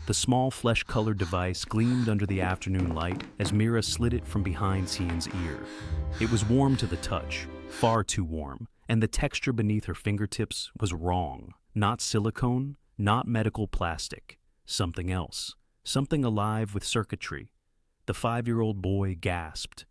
The small flesh-colored device gleamed under the afternoon light as Mira slid it from behind Cian's ear. It was warm to the touch, far too warm, and the texture beneath her fingertips was wrong. Not silicone, not medical plastic. Something else. Something alive with circuitry. The 5-year-old boy gasped.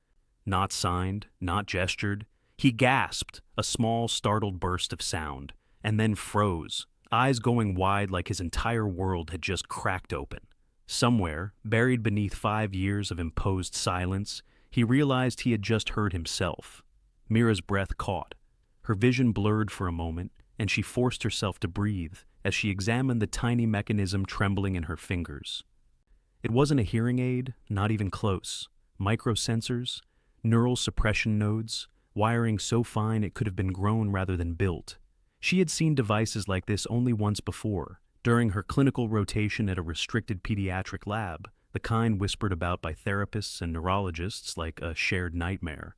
Not signed, not gestured. He gasped, a small, startled burst of sound, and then froze, eyes going wide like his entire world had just cracked open. Somewhere, buried beneath 5 years of imposed silence, he realized he had just heard himself. Mira's breath caught. Her vision blurred for a moment, and she forced herself to breathe as she examined the tiny mechanism trembling in her fingers. It wasn't a hearing aid, not even close. Microsensors, neural suppression nodes, wiring so fine it could have been grown rather than built. She had seen devices like this only once before, during her clinical rotation at a restricted pediatric lab, the kind whispered about by therapists and neurologists like a shared nightmare.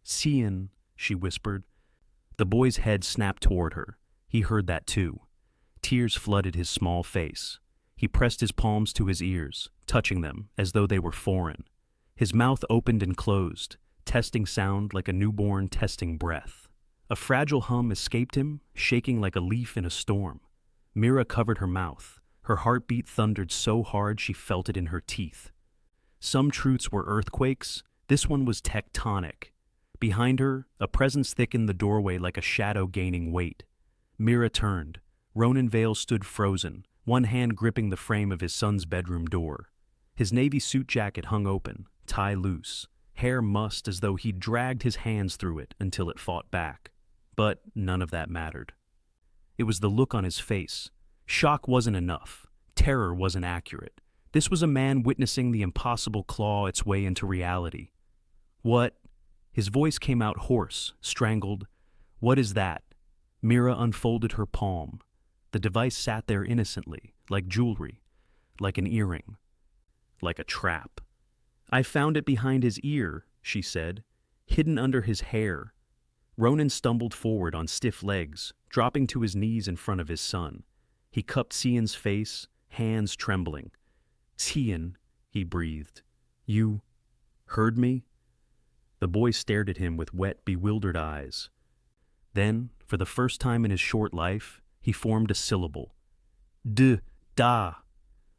"Cian," she whispered. The boy's head snapped toward her. He heard that too. Tears flooded his small face. He pressed his palms to his ears, touching them as though they were foreign. His mouth opened and closed, testing sound like a newborn testing breath. A fragile hum escaped him, shaking like a leaf in a storm. Mira covered her mouth. Her heartbeat thundered so hard she felt it in her teeth. Some truths were earthquakes. This one was tectonic. Behind her, a presence thickened the doorway like a shadow gaining weight. Mira turned. Ronan Vale stood frozen, one hand gripping the frame of his son's bedroom door. His navy suit jacket hung open, tie loose, hair mussed as though he'd dragged his hands through it until it fought back. But none of that mattered. It was the look on his face. Shock wasn't enough. Terror wasn't accurate. This was a man witnessing the impossible claw its way into reality. "What?" His voice came out hoarse, strangled. "What is that?" Mira unfolded her palm. The device sat there innocently, like jewelry, like an earring, like a trap. "I found it behind his ear," she said, "hidden under his hair." Ronan stumbled forward on stiff legs, dropping to his knees in front of his son. He cupped Cian's face, hands trembling. "Cian," he breathed. "You heard me?" The boy stared at him with wet, bewildered eyes. Then, for the first time in his short life, he formed a syllable. Da.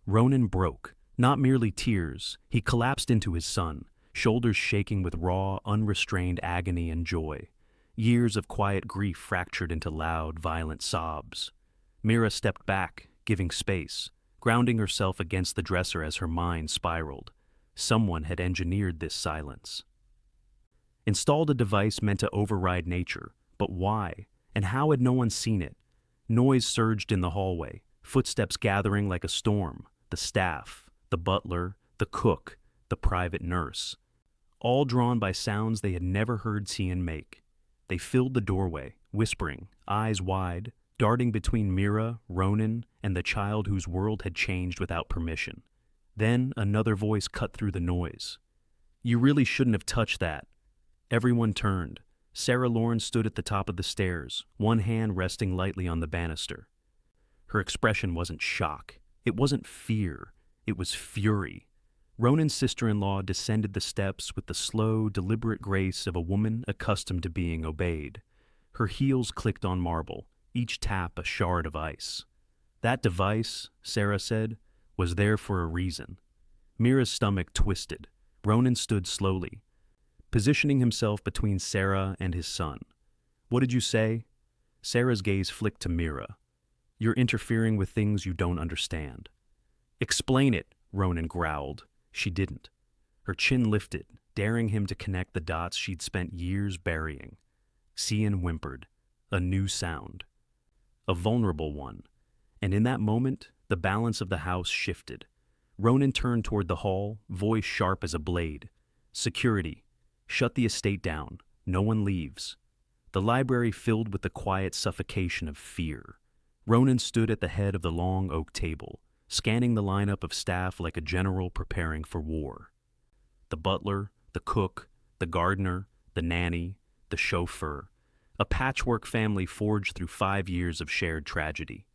Ronan broke, not merely tears. He collapsed into his son, shoulders shaking with raw, unrestrained agony and joy. Years of quiet grief fractured into loud, violent sobs. Mira stepped back, giving space, grounding herself against the dresser as her mind spiraled. Someone had engineered this silence. Installed a device meant to override nature, but why? And how had no one seen it? Noise surged in the hallway, footsteps gathering like a storm. The staff, the butler, the cook, the private nurse. All drawn by sounds they had never heard Cian make. They filled the doorway, whispering, eyes wide, darting between Mira, Ronan, and the child whose world had changed without permission. Then another voice cut through the noise. "You really shouldn't have touched that." Everyone turned. Sarah Lorne stood at the top of the stairs, one hand resting lightly on the banister. Her expression wasn't shock. It wasn't fear. It was fury. Ronan's sister-in-law descended the steps with the slow, deliberate grace of a woman accustomed to being obeyed. Her heels clicked on marble, each tap a shard of ice. "That device," Sarah said, "was there for a reason." Mira's stomach twisted. Ronan stood slowly, positioning himself between Sarah and his son. "What did you say?" Sarah's gaze flicked to Mira. "You're interfering with things you don't understand." "Explain it," Ronan growled. She didn't. Her chin lifted, daring him to connect the dots she'd spent years burying. Cian whimpered. A new sound. A vulnerable one. And in that moment, the balance of the house shifted. Ronan turned toward the hall, voice sharp as a blade. "Security. Shut the estate down. No one leaves." The library filled with the quiet suffocation of fear. Ronan stood at the head of the long oak table, scanning the lineup of staff like a general preparing for war. The butler, the cook, the gardener, the nanny, the chauffeur, a patchwork family forged through 5 years of shared tragedy.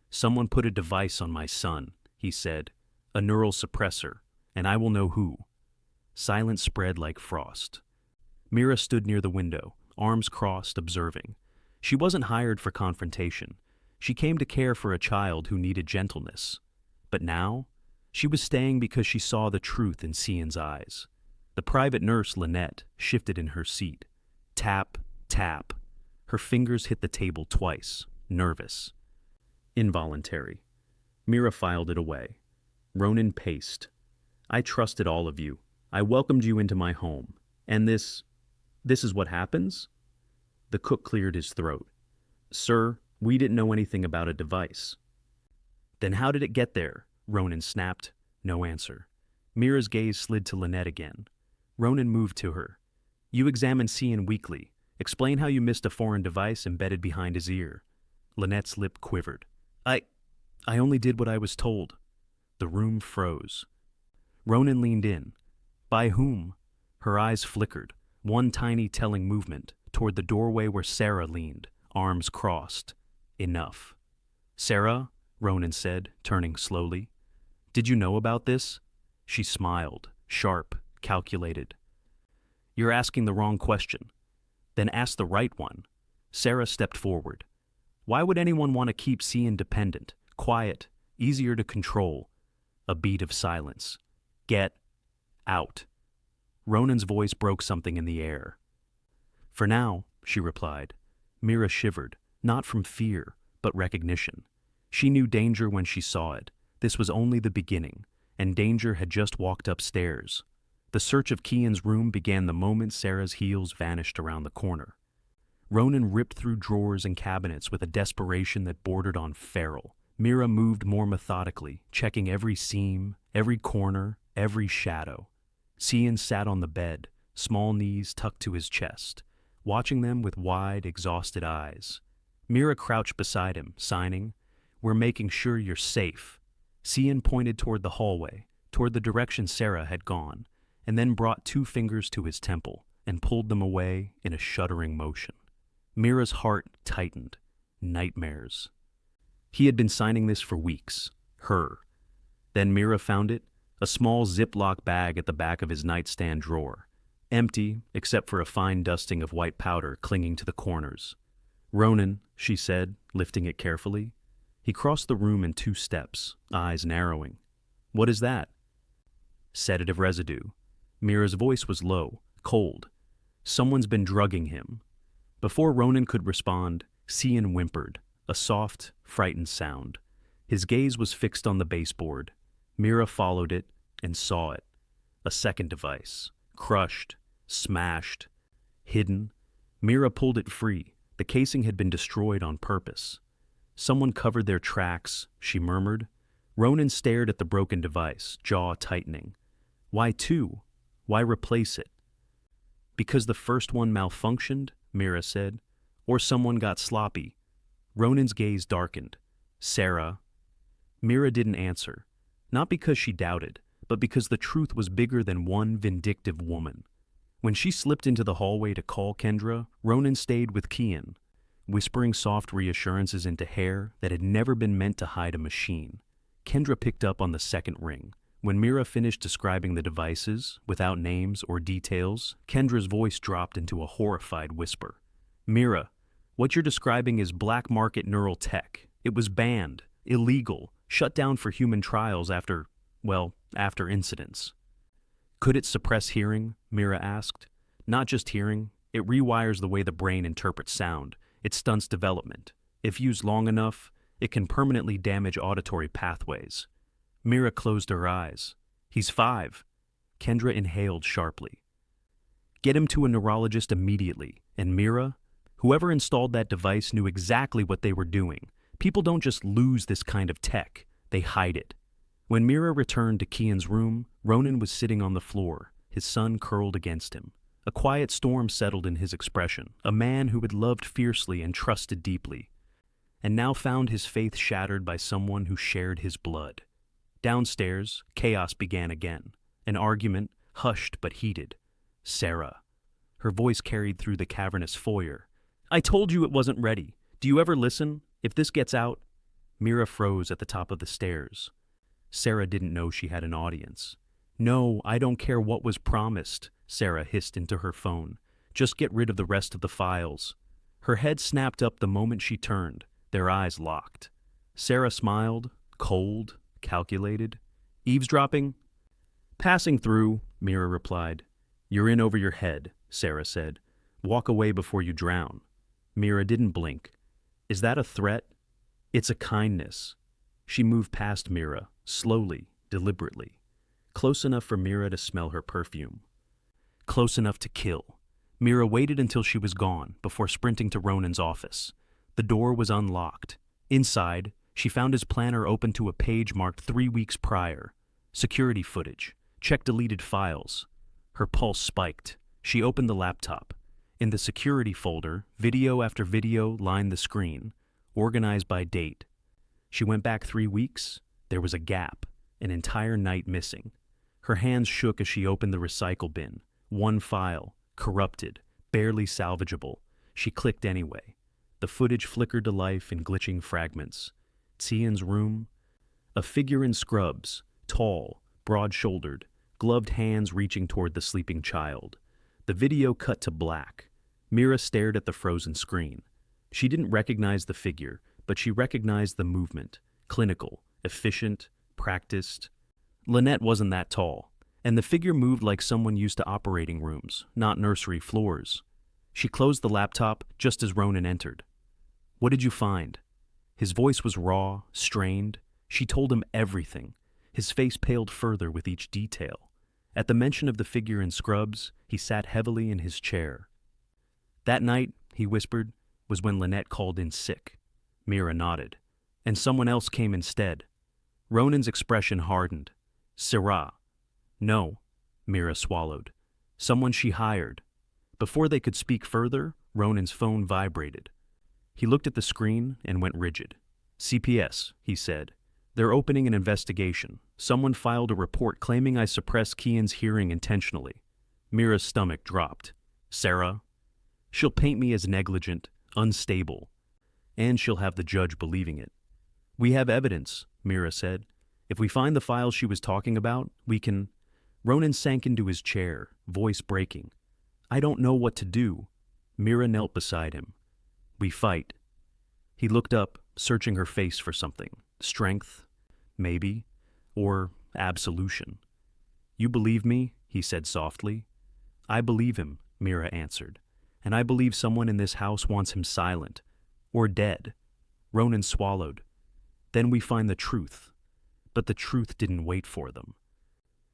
"Someone put a device on my son," he said. A neural suppressor, and I will know who. Silence spread like frost. Mira stood near the window, arms crossed, observing. She wasn't hired for confrontation. She came to care for a child who needed gentleness. But now, she was staying because she saw the truth in Cian's eyes. The private nurse, Lynette, shifted in her seat. Tap, tap. Her fingers hit the table twice, nervous. Involuntary. Mira filed it away. Ronan paced. I trusted all of you. I welcomed you into my home. And this is what happens? The cook cleared his throat. Sir, we didn't know anything about a device. Then how did it get there? Ronan snapped. No answer. Mira's gaze slid to Lynette again. Ronan moved to her. You examine Cian weekly. Explain how you missed a foreign device embedded behind his ear. Lynette's lip quivered. I only did what I was told. The room froze. Ronan leaned in. By whom? Her eyes flickered, one tiny telling movement, toward the doorway where Sarah leaned, arms crossed. Enough. Sarah, Ronan said, turning slowly. Did you know about this? She smiled, sharp, calculated. You're asking the wrong question. Then ask the right one. Sarah stepped forward. Why would anyone want to keep Cian dependent, quiet, easier to control? A beat of silence. Get out. Ronan's voice broke something in the air. For now, she replied. Mira shivered, not from fear, but recognition. She knew danger when she saw it. This was only the beginning, and danger had just walked upstairs. The search of Cian's room began the moment Sarah's heels vanished around the corner. Ronan ripped through drawers and cabinets with a desperation that bordered on feral. Mira moved more methodically, checking every seam, every corner, every shadow. Cian sat on the bed, small knees tucked to his chest, watching them with wide, exhausted eyes. Mira crouched beside him, signing, We're making sure you're safe. Cian pointed toward the hallway, toward the direction Sarah had gone, and then brought 2 fingers to his temple and pulled them away in a shuddering motion. Mira's heart tightened. Nightmares. He had been signing this for weeks. Her. Then Mira found it, a small Ziploc bag at the back of his nightstand drawer, empty except for a fine dusting of white powder clinging to the corners. Ronan, she said, lifting it carefully. He crossed the room in 2 steps, eyes narrowing. What is that? Sedative residue. Mira's voice was low, cold. Someone's been drugging him. Before Ronan could respond, Cian whimpered, a soft, frightened sound. His gaze was fixed on the baseboard. Mira followed it and saw it. A second device. Crushed, smashed, hidden. Mira pulled it free. The casing had been destroyed on purpose. Someone covered their tracks, she murmured. Ronan stared at the broken device, jaw tightening. Why 2? Why replace it? Because the first one malfunctioned, Mira said. Or someone got sloppy. Ronan's gaze darkened. Sarah. Mira didn't answer. Not because she doubted, but because the truth was bigger than one vindictive woman. When she slipped into the hallway to call Kendra, Ronan stayed with Cian, whispering soft reassurances into hair that had never been meant to hide a machine. Kendra picked up on the second ring. When Mira finished describing the devices, without names or details, Kendra's voice dropped into a horrified whisper. Mira, what you're describing is black market neural tech. It was banned, illegal, shut down for human trials after incidents. Could it suppress hearing? Mira asked. Not just hearing, it rewires the way the brain interprets sound. It stunts development. If used long enough, it can permanently damage auditory pathways. Mira closed her eyes. He's 5. Kendra inhaled sharply. Get him to a neurologist immediately. And Mira, whoever installed that device knew exactly what they were doing. People don't just lose this kind of tech. They hide it. When Mira returned to Cian's room, Ronan was sitting on the floor, his son curled against him. A quiet storm settled in his expression, a man who had loved fiercely and trusted deeply, and now found his faith shattered by someone who shared his blood. Downstairs, chaos began again. An argument, hushed but heated. Sarah. Her voice carried through the cavernous foyer. I told you it wasn't ready. Do you ever listen? If this gets out... Mira froze at the top of the stairs. Sarah didn't know she had an audience. "No, I don't care what was promised," Sarah hissed into her phone. "Just get rid of the rest of the files." Her head snapped up the moment she turned, their eyes locked. Sarah smiled, cold, calculated. "Eavesdropping?" "Passing through," Mira replied. "You're in over your head," Sarah said. "Walk away before you drown." Mira didn't blink. "Is that a threat?" "It's a kindness." She moved past Mira, slowly, deliberately. Close enough for Mira to smell her perfume. Close enough to kill. Mira waited until she was gone before sprinting to Ronan's office. The door was unlocked. Inside, she found his planner open to a page marked 3 weeks prior. Security footage. Check deleted files. Her pulse spiked. She opened the laptop. In the security folder, video after video lined the screen, organized by date. She went back 3 weeks. There was a gap, an entire night missing. Her hands shook as she opened the recycle bin. One file, corrupted, barely salvageable. She clicked anyway. The footage flickered to life in glitching fragments. Cian's room. A figure in scrubs, tall, broad-shouldered, gloved hands reaching toward the sleeping child. The video cut to black. Mira stared at the frozen screen. She didn't recognize the figure, but she recognized the movement. Clinical, efficient, practiced. Lynette wasn't that tall, and the figure moved like someone used to operating rooms, not nursery floors. She closed the laptop just as Ronan entered. "What did you find?" His voice was raw, strained. She told him everything. His face paled further with each detail. At the mention of the figure in scrubs, he sat heavily in his chair. "That night," he whispered, "was when Lynette called in sick." Mira nodded. "And someone else came instead." Ronan's expression hardened. "Syrah." "No," Mira swallowed. "Someone she hired." Before they could speak further, Ronan's phone vibrated. He looked at the screen and went rigid. "CPS," he said. "They're opening an investigation. Someone filed a report claiming I suppressed Cian's hearing intentionally." Mira's stomach dropped. "Sarah?" "She'll paint me as negligent, unstable. And she'll have the judge believing it." "We have evidence," Mira said. "If we find the files she was talking about, we can—" Ronan sank into his chair, voice breaking. "I don't know what to do." Mira knelt beside him. "We fight." He looked up, searching her face for something. Strength, maybe, or absolution. "You believe me?" he said softly. "I believe him," Mira answered. "And I believe someone in this house wants him silent, or dead." Ronan swallowed. "Then we find the truth." But the truth didn't wait for them.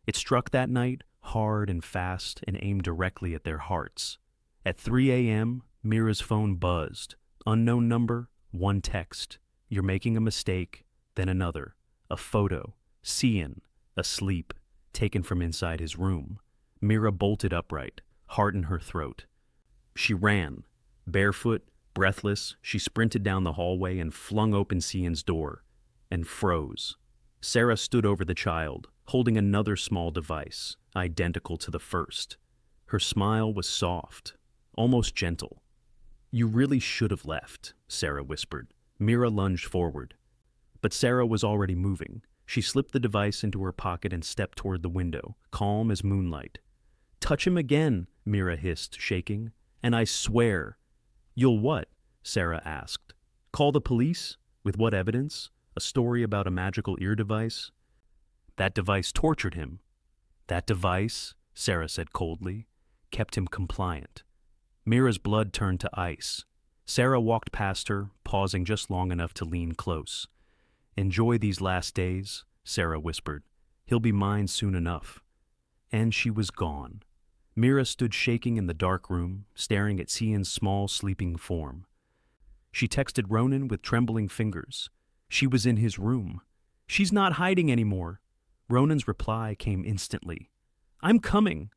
It struck that night, hard and fast, and aimed directly at their hearts. At 3 a.m., Mira's phone buzzed. Unknown number, one text. "You're making a mistake," then another. A photo. Cian, asleep, taken from inside his room. Mira bolted upright, heart in her throat. She ran. Barefoot, breathless, she sprinted down the hallway and flung open Cian's door, and froze. Sarah stood over the child, holding another small device, identical to the first. Her smile was soft, almost gentle. "You really should have left," Sarah whispered. Mira lunged forward. But Sarah was already moving. She slipped the device into her pocket and stepped toward the window, calm as moonlight. "Touch him again," Mira hissed, shaking. "And I swear—" "You'll what?" Sarah asked. "Call the police? With what evidence? A story about a magical ear device?" "That device tortured him." "That device," Sarah said coldly, "kept him compliant." Mira's blood turned to ice. Sarah walked past her, pausing just long enough to lean close. "Enjoy these last days," Sarah whispered. "He'll be mine soon enough." And she was gone. Mira stood shaking in the dark room, staring at Cian's small, sleeping form. She texted Ronan with trembling fingers. She was in his room. "She's not hiding anymore." Ronan's reply came instantly. "I'm coming."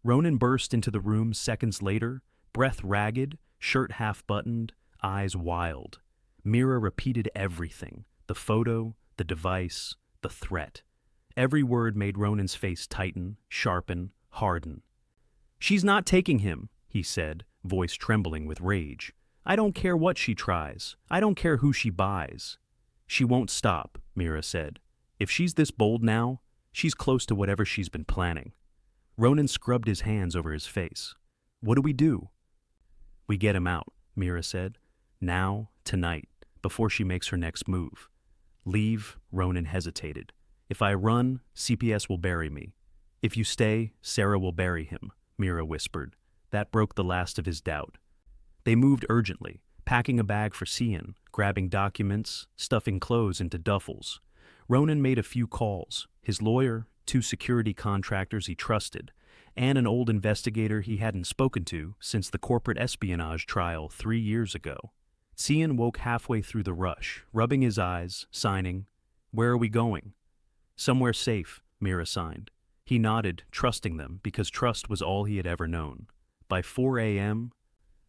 Ronan burst into the room seconds later, breath ragged, shirt half-buttoned, eyes wild. Mira repeated everything, the photo, the device, the threat. Every word made Ronan's face tighten, sharpen, harden. "She's not taking him," he said, voice trembling with rage. "I don't care what she tries. I don't care who she buys." "She won't stop," Mira said. If she's this bold now, she's close to whatever she's been planning. Ronan scrubbed his hands over his face. What do we do? We get him out, Mira said. Now, tonight, before she makes her next move. Leave, Ronan hesitated. If I run, CPS will bury me. If you stay, Sarah will bury him, Mira whispered. That broke the last of his doubt. They moved urgently, packing a bag for Cian, grabbing documents, stuffing clothes into duffels. Ronan made a few calls, his lawyer, 2 security contractors he trusted, and an old investigator he hadn't spoken to since the corporate espionage trial 3 years ago. Cian woke halfway through the rush, rubbing his eyes, signing, "Where are we going?" "Somewhere safe," Mira signed. He nodded, trusting them, because trust was all he had ever known. By 4 a.m.,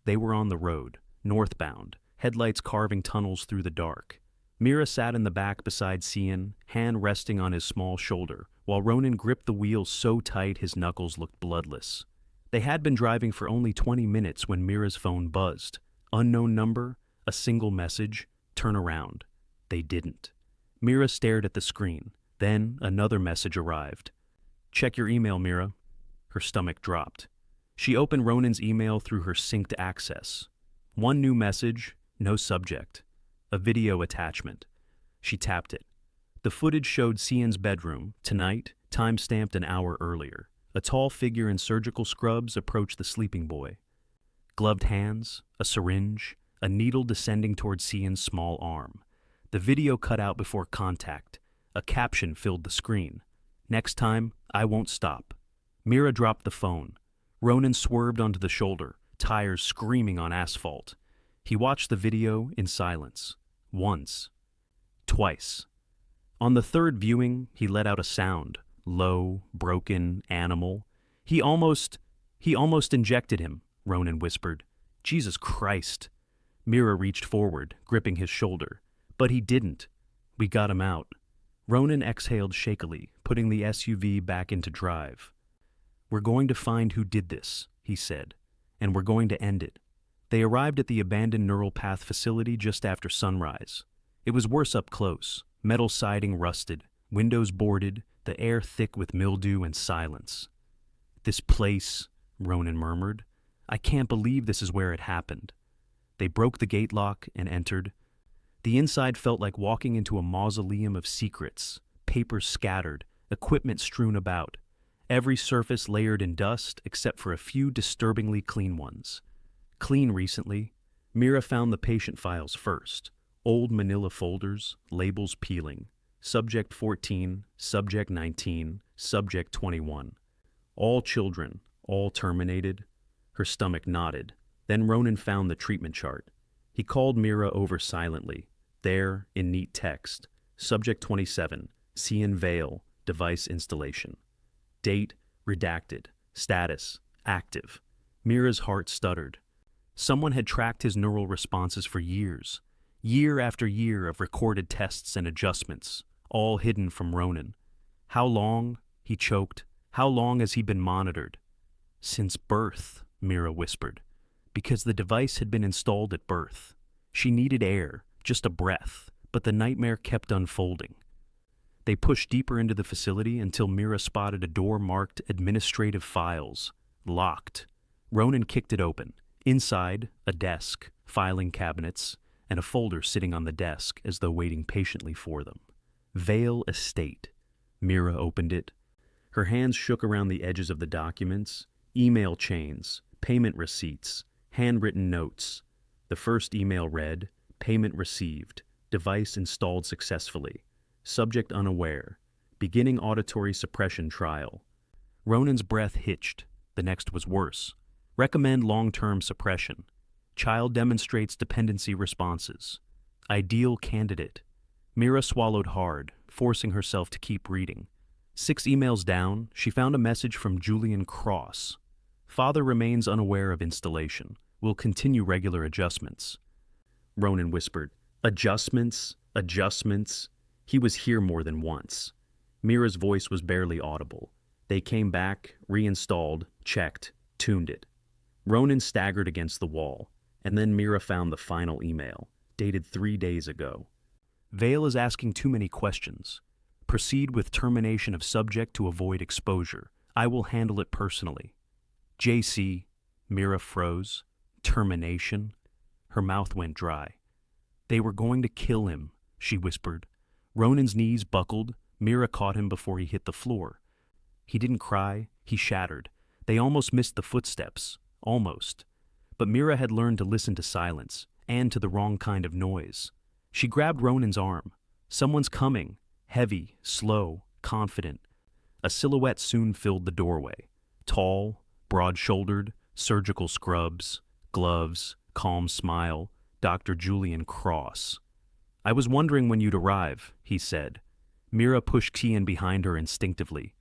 they were on the road, northbound, headlights carving tunnels through the dark. Mira sat in the back beside Cian, hand resting on his small shoulder, while Ronan gripped the wheel so tight his knuckles looked bloodless. They had been driving for only 20 minutes when Mira's phone buzzed. Unknown number, a single message, turn around. They didn't. Mira stared at the screen. Then another message arrived. Check your email, Mira. Her stomach dropped. She opened Ronan's email through her synced access. One new message, no subject. A video attachment. She tapped it. The footage showed Cian's bedroom, tonight, time-stamped an hour earlier. A tall figure in surgical scrubs approached the sleeping boy. Gloved hands, a syringe, a needle descending toward Cian's small arm. The video cut out before contact. A caption filled the screen. Next time, I won't stop. Mira dropped the phone. Ronan swerved onto the shoulder, tires screaming on asphalt. He watched the video in silence. Once. Twice. On the third viewing, he let out a sound. Low, broken, animal. He almost injected him, Ronan whispered. Jesus Christ. Mira reached forward, gripping his shoulder. But he didn't. We got him out. Ronan exhaled shakily, putting the SUV back into drive. We're going to find who did this, he said, and we're going to end it. They arrived at the abandoned neural path facility just after sunrise. It was worse up close, metal siding rusted, windows boarded, the air thick with mildew and silence. This place, Ronan murmured. I can't believe this is where it happened. They broke the gate lock and entered. The inside felt like walking into a mausoleum of secrets, papers scattered, equipment strewn about, every surface layered in dust except for a few disturbingly clean ones. Clean recently, Mira found the patient files first, old manila folders, labels peeling, subject 14, subject 19, subject 21. All children, all terminated. Her stomach knotted. Then Ronan found the treatment chart. He called Mira over silently. There, in neat text, subject 27, Cian Vale, device installation. Date, redacted. Status, active. Mira's heart stuttered. Someone had tracked his neural responses for years. Year after year of recorded tests and adjustments, all hidden from Ronan. How long, he choked, how long has he been monitored? Since birth, Mira whispered. Because the device had been installed at birth. She needed air, just a breath, but the nightmare kept unfolding. They pushed deeper into the facility until Mira spotted a door marked Administrative Files, locked. Ronan kicked it open. Inside, a desk, filing cabinets, and a folder sitting on the desk as though waiting patiently for them. Vale Estate. Mira opened it. Her hands shook around the edges of the documents, email chains, payment receipts, handwritten notes. The first email read, payment received, device installed successfully, subject unaware, beginning auditory suppression trial. Ronan's breath hitched. The next was worse. Recommend long-term suppression. Child demonstrates dependency responses. Ideal candidate. Mira swallowed hard, forcing herself to keep reading. 6 emails down, she found a message from Julian Cross. Father remains unaware of installation. Will continue regular adjustments. Ronan whispered, Adjustments, adjustments. He was here more than once. Mira's voice was barely audible. They came back, reinstalled, checked, tuned it. Ronan staggered against the wall, and then Mira found the final email, dated 3 days ago. Vale is asking too many questions. Proceed with termination of subject to avoid exposure. I will handle it personally. JC, Mira froze. Termination? Her mouth went dry. They were going to kill him, she whispered. Ronan's knees buckled. Mira caught him before he hit the floor. He didn't cry, he shattered. They almost missed the footsteps. Almost. But Mira had learned to listen to silence, and to the wrong kind of noise. She grabbed Ronan's arm. Someone's coming. Heavy, slow, confident. A silhouette soon filled the doorway. Tall, broad-shouldered, surgical scrubs, gloves, calm smile, Dr. Julian Cross. I was wondering when you'd arrive, he said. Mira pushed Cian behind her instinctively,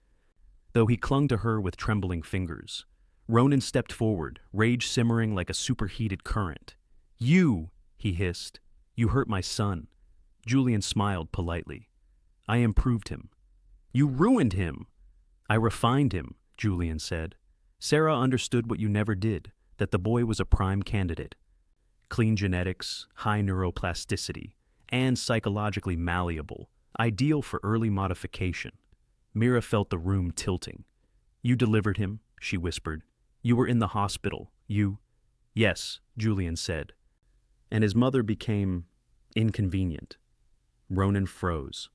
though he clung to her with trembling fingers. Ronan stepped forward, rage simmering like a superheated current. You, he hissed. You hurt my son. Julian smiled politely. I improved him. You ruined him. I refined him, Julian said. Sarah understood what you never did, that the boy was a prime candidate. Clean genetics, high neuroplasticity, and psychologically malleable, ideal for early modification. Mira felt the room tilting. You delivered him, she whispered. You were in the hospital. You... Yes, Julian said. And his mother became inconvenient. Ronan froze.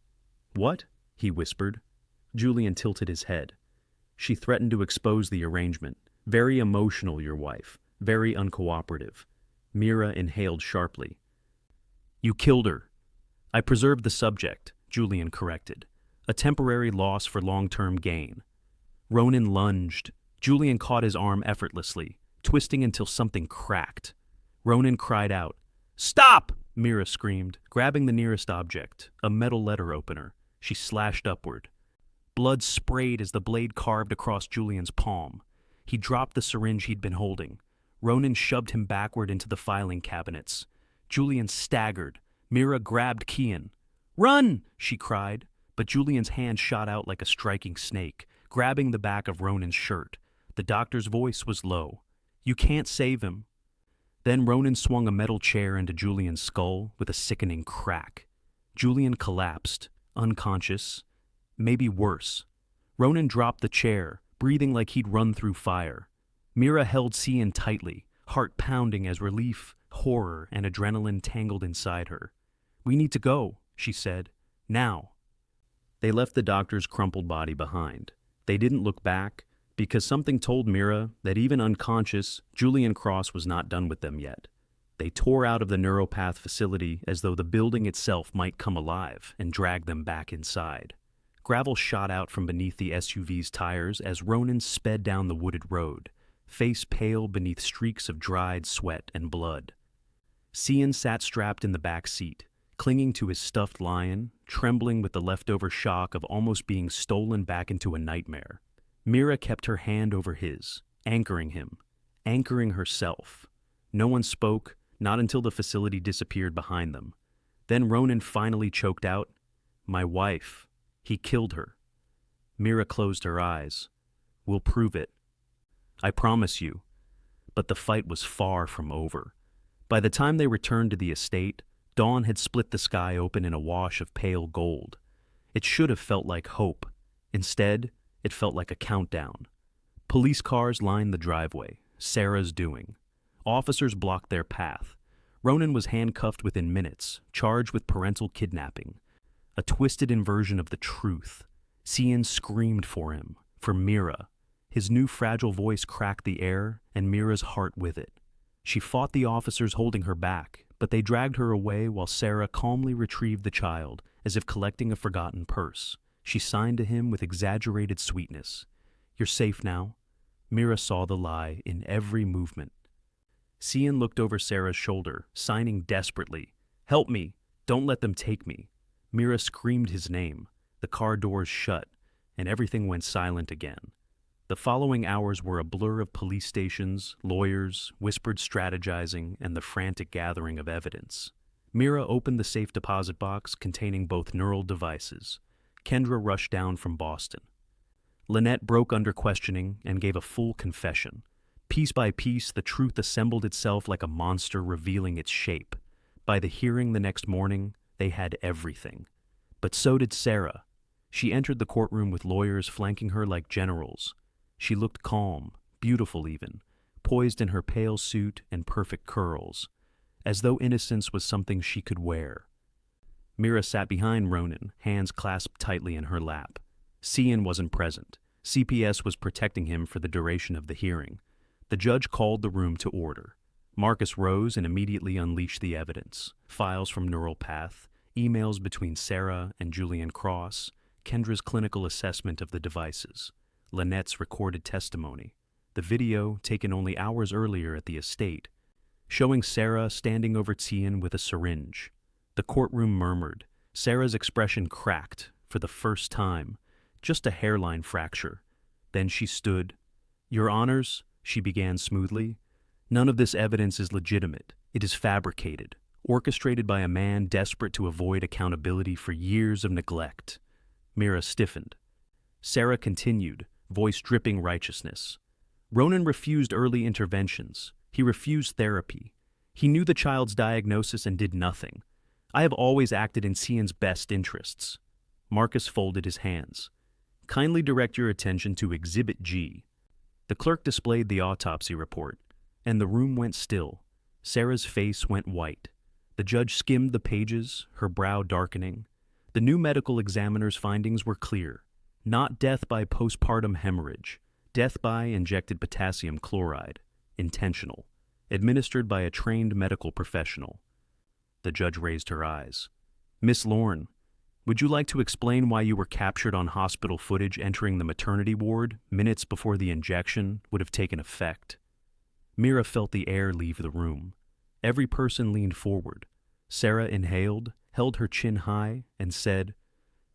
What? He whispered. Julian tilted his head. She threatened to expose the arrangement. Very emotional, your wife. Very uncooperative. Mira inhaled sharply. You killed her. I preserved the subject, Julian corrected. A temporary loss for long-term gain. Ronan lunged. Julian caught his arm effortlessly, twisting until something cracked. Ronan cried out. Stop! Mira screamed, grabbing the nearest object, a metal letter opener. She slashed upward. Blood sprayed as the blade carved across Julian's palm. He dropped the syringe he'd been holding. Ronan shoved him backward into the filing cabinets. Julian staggered. Mira grabbed Cian. Run! She cried, but Julian's hand shot out like a striking snake, grabbing the back of Ronan's shirt. The doctor's voice was low. You can't save him. Then Ronan swung a metal chair into Julian's skull with a sickening crack. Julian collapsed, unconscious, maybe worse. Ronan dropped the chair, breathing like he'd run through fire. Mira held Cian tightly, heart pounding as relief, horror, and adrenaline tangled inside her. We need to go, she said. Now. They left the doctor's crumpled body behind. They didn't look back, because something told Mira that even unconscious, Julian Cross was not done with them yet. They tore out of the neuropath facility as though the building itself might come alive and drag them back inside. Gravel shot out from beneath the SUV's tires as Ronan sped down the wooded road, face pale beneath streaks of dried sweat and blood. Cian sat strapped in the back seat, clinging to his stuffed lion, trembling with the leftover shock of almost being stolen back into a nightmare. Mira kept her hand over his, anchoring him, anchoring herself. No one spoke, not until the facility disappeared behind them. Then Ronan finally choked out, My wife. He killed her. Mira closed her eyes. We'll prove it. I promise you. But the fight was far from over. By the time they returned to the estate, dawn had split the sky open in a wash of pale gold. It should have felt like hope. Instead, it felt like a countdown. Police cars lined the driveway, Sarah's doing. Officers blocked their path. Ronan was handcuffed within minutes, charged with parental kidnapping. A twisted inversion of the truth. Cian screamed for him, for Mira. His new fragile voice cracked the air, and Mira's heart with it. She fought the officers holding her back, but they dragged her away while Sarah calmly retrieved the child, as if collecting a forgotten purse. She signed to him with exaggerated sweetness. You're safe now. Mira saw the lie in every movement. Cian looked over Sarah's shoulder, signing desperately. Help me. Don't let them take me. Mira screamed his name. The car doors shut, and everything went silent again. The following hours were a blur of police stations, lawyers, whispered strategizing, and the frantic gathering of evidence. Mira opened the safe deposit box containing both neural devices. Kendra rushed down from Boston. Lynette broke under questioning and gave a full confession. Piece by piece, the truth assembled itself like a monster revealing its shape. By the hearing the next morning, they had everything. But so did Sarah. She entered the courtroom with lawyers flanking her like generals. She looked calm, beautiful even, poised in her pale suit and perfect curls, as though innocence was something she could wear. Mira sat behind Ronan, hands clasped tightly in her lap. Cian wasn't present. CPS was protecting him for the duration of the hearing. The judge called the room to order. Marcus rose and immediately unleashed the evidence. Files from Neural Path, emails between Sarah and Julian Cross, Kendra's clinical assessment of the devices, Lynette's recorded testimony, the video taken only hours earlier at the estate, showing Sarah standing over Cian with a syringe. The courtroom murmured. Sarah's expression cracked for the first time, just a hairline fracture. Then she stood. "Your Honors," she began smoothly, "none of this evidence is legitimate. It is fabricated, orchestrated by a man desperate to avoid accountability for years of neglect." Mira stiffened. Sarah continued, voice dripping righteousness. "Ronan refused early interventions. He refused therapy. He knew the child's diagnosis and did nothing. I have always acted in Cian's best interests." Marcus folded his hands. "Kindly direct your attention to Exhibit G." The clerk displayed the autopsy report, and the room went still. Sarah's face went white. The judge skimmed the pages, her brow darkening. The new medical examiner's findings were clear. Not death by postpartum hemorrhage, death by injected potassium chloride, intentional, administered by a trained medical professional. The judge raised her eyes. "Miss Lorne, would you like to explain why you were captured on hospital footage entering the maternity ward minutes before the injection would have taken effect?" Mira felt the air leave the room. Every person leaned forward. Sarah inhaled, held her chin high, and said,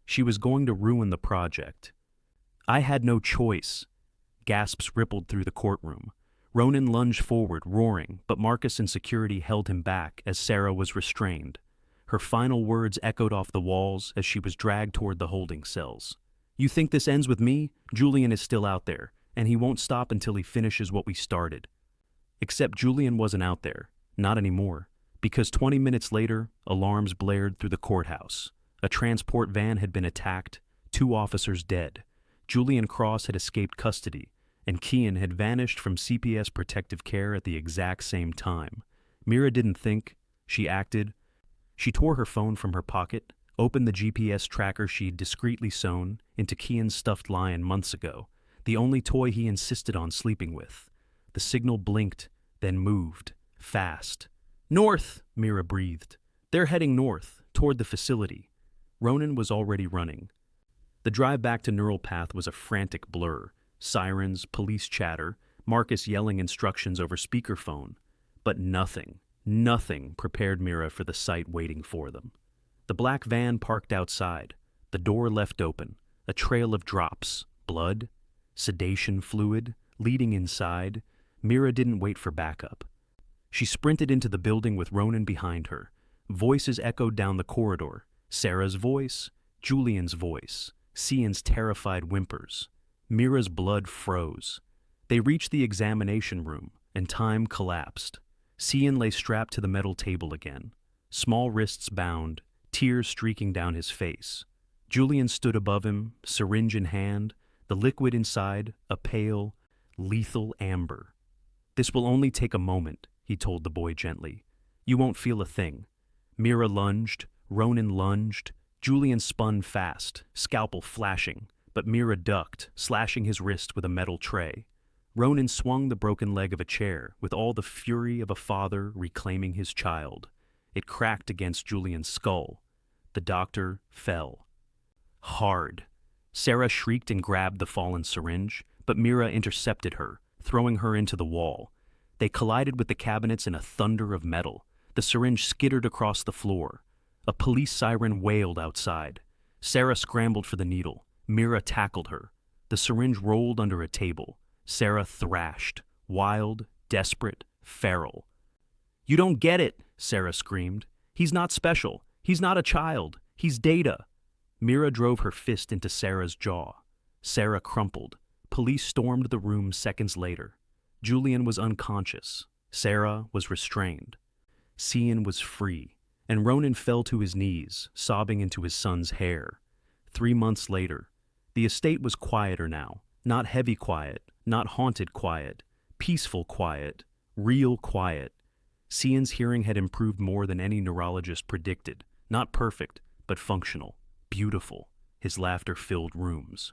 "She was going to ruin the project." "I had no choice." Gasps rippled through the courtroom. Ronan lunged forward, roaring, but Marcus and security held him back as Sarah was restrained. Her final words echoed off the walls as she was dragged toward the holding cells. "You think this ends with me? Julian is still out there, and he won't stop until he finishes what we started." Except Julian wasn't out there, not anymore, because 20 minutes later, alarms blared through the courthouse. A transport van had been attacked, 2 officers dead. Julian Cross had escaped custody, and Cian had vanished from CPS protective care at the exact same time. Mira didn't think, she acted. She tore her phone from her pocket, opened the GPS tracker she'd discreetly sewn into Cian's stuffed lion months ago, the only toy he insisted on sleeping with. The signal blinked, then moved, fast. "North!" Mira breathed. "They're heading north, toward the facility." Ronan was already running. The drive back to Neural Path was a frantic blur. Sirens, police chatter, Marcus yelling instructions over speakerphone. But nothing prepared Mira for the sight waiting for them. The black van parked outside, the door left open, a trail of drops, blood, sedation fluid, leading inside. Mira didn't wait for backup. She sprinted into the building with Ronan behind her. Voices echoed down the corridor. Sarah's voice, Julian's voice, Cian's terrified whimpers. Mira's blood froze. They reached the examination room, and time collapsed. Cian lay strapped to the metal table again, small wrists bound, tears streaking down his face. Julian stood above him, syringe in hand, the liquid inside, a pale, lethal amber. "This will only take a moment," he told the boy gently. "You won't feel a thing." Mira lunged, Ronan lunged. Julian spun fast, scalpel flashing, but Mira ducked, slashing his wrist with a metal tray. Ronan swung the broken leg of a chair with all the fury of a father reclaiming his child. It cracked against Julian's skull. The doctor fell. Hard. Sarah shrieked and grabbed the fallen syringe, but Mira intercepted her, throwing her into the wall. They collided with the cabinets in a thunder of metal. The syringe skittered across the floor. A police siren wailed outside. Sarah scrambled for the needle. Mira tackled her. The syringe rolled under a table. Sarah thrashed, wild, desperate, feral. "You don't get it," Sarah screamed. "He's not special. He's not a child. He's data." Mira drove her fist into Sarah's jaw. Sarah crumpled. Police stormed the room seconds later. Julian was unconscious. Sarah was restrained. Cian was free, and Ronan fell to his knees, sobbing into his son's hair. 3 months later. The estate was quieter now, not heavy quiet, not haunted quiet, peaceful quiet, real quiet. Cian's hearing had improved more than any neurologist predicted. Not perfect, but functional, beautiful. His laughter filled rooms.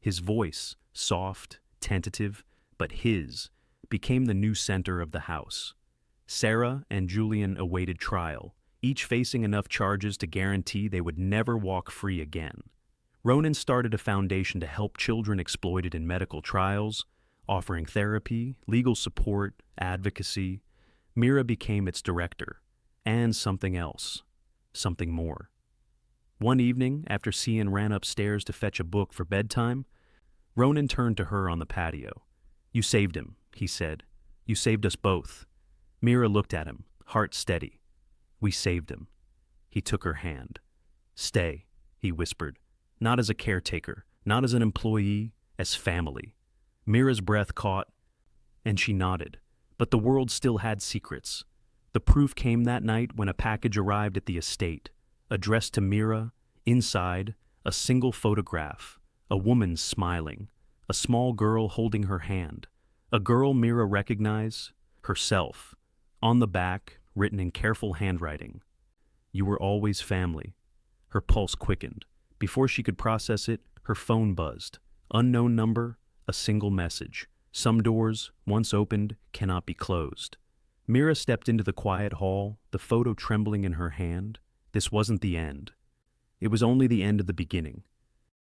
His voice, soft, tentative, but his, became the new center of the house. Sarah and Julian awaited trial, each facing enough charges to guarantee they would never walk free again. Ronan started a foundation to help children exploited in medical trials, offering therapy, legal support, advocacy. Mira became its director, and something else, something more. One evening, after Cian ran upstairs to fetch a book for bedtime, Ronan turned to her on the patio. "You saved him," he said. "You saved us both." Mira looked at him, heart steady. "We saved him." He took her hand. "Stay," he whispered. "Not as a caretaker, not as an employee, as family." Mira's breath caught, and she nodded. But the world still had secrets. The proof came that night when a package arrived at the estate, addressed to Mira. Inside, a single photograph, a woman smiling, a small girl holding her hand, a girl Mira recognized, herself. On the back, written in careful handwriting, "You were always family." Her pulse quickened. Before she could process it, her phone buzzed. Unknown number, a single message. "Some doors, once opened, cannot be closed." Mira stepped into the quiet hall, the photo trembling in her hand. This wasn't the end. It was only the end of the beginning.